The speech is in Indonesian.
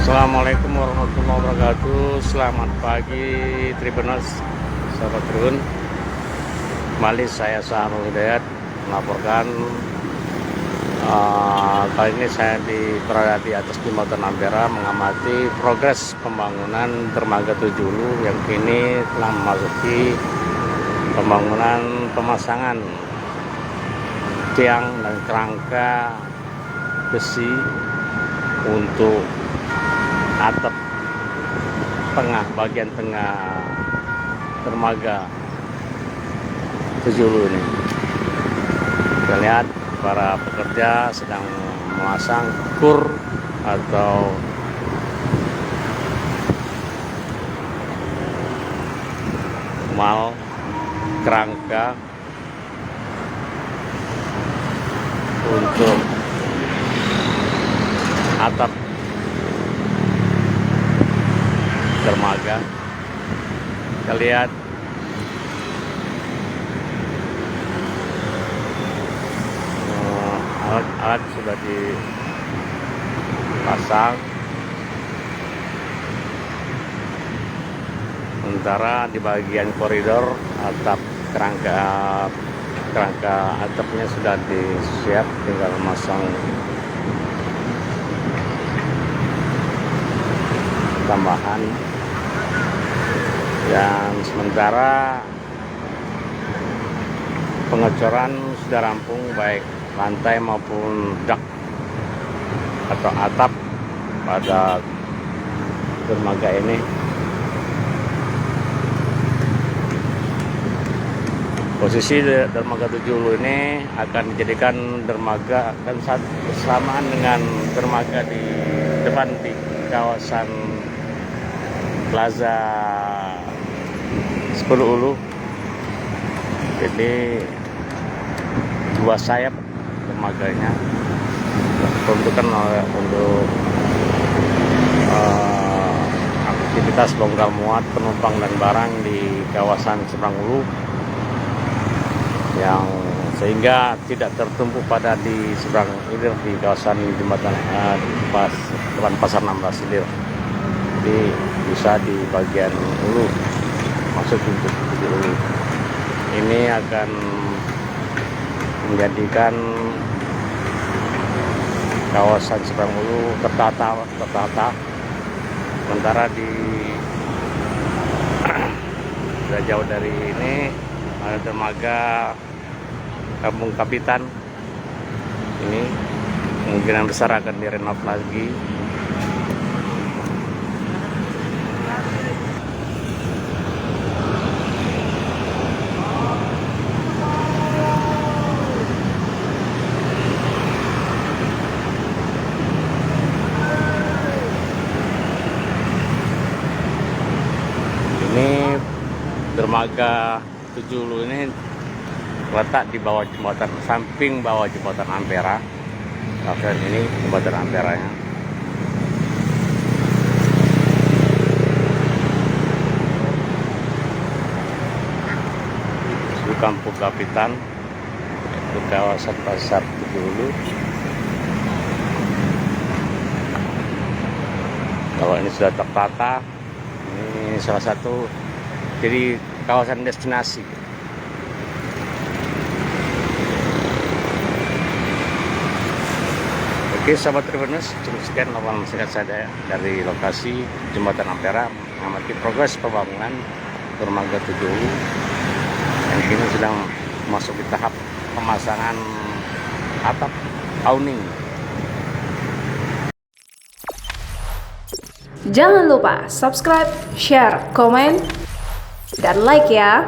Assalamualaikum warahmatullahi wabarakatuh. Selamat pagi Tribuners, sahabat Tribun. Kembali saya Saharul Hidayat melaporkan. Kali ini saya berada di atas jembatan Ampera mengamati progres pembangunan dermaga Tujuh yang kini telah memasuki pembangunan pemasangan tiang dan kerangka besi untuk atap bagian tengah dermaga Tujuh ini. Kita lihat para pekerja sedang memasang kur atau mal kerangka untuk atap dermaga. Kita lihat alat-alat sudah dipasang, sementara di bagian koridor atap kerangka atapnya sudah disiap, tinggal memasang tambahan. Dan sementara pengecoran sudah rampung, baik lantai maupun dak atau atap pada dermaga ini. Posisi dermaga Tujuh ini akan dijadikan dermaga dan bersamaan dengan dermaga di depan di kawasan Plaza 10 Ulu. Jadi dua sayap dermaganya diperuntukkan untuk aktivitas bongkar muat penumpang dan barang di kawasan Seberang Ulu, yang sehingga tidak tertumpuk pada di seberang hilir di kawasan jembatan depan pasar 16 hilir. Jadi bisa di bagian hulu masuk untuk Tujuh Ulu. Ini akan menjadikan kawasan Seberang Ulu tertata. Sementara di sudah jauh dari ini ada dermaga Kampung Kapitan. Ini kemungkinan besar akan direnov lagi. Ini dermaga Tujuh ini letak di bawah jembatan, samping bawah jembatan Ampera. Dan ini jembatan Amperanya. Di Kampung Kapitan, di kawasan pasar Tujuh Ulu. Kalau ini sudah tertata, ini salah satu jadi kawasan destinasi. Oke sahabat Tribuners, cukup sekian laporan singkat saya dari lokasi jembatan Ampera mengamati progres pembangunan dermaga Tujuh Ulu yang kini sedang masuk di tahap pemasangan atap awning. Jangan lupa subscribe, share, komen, dan like ya.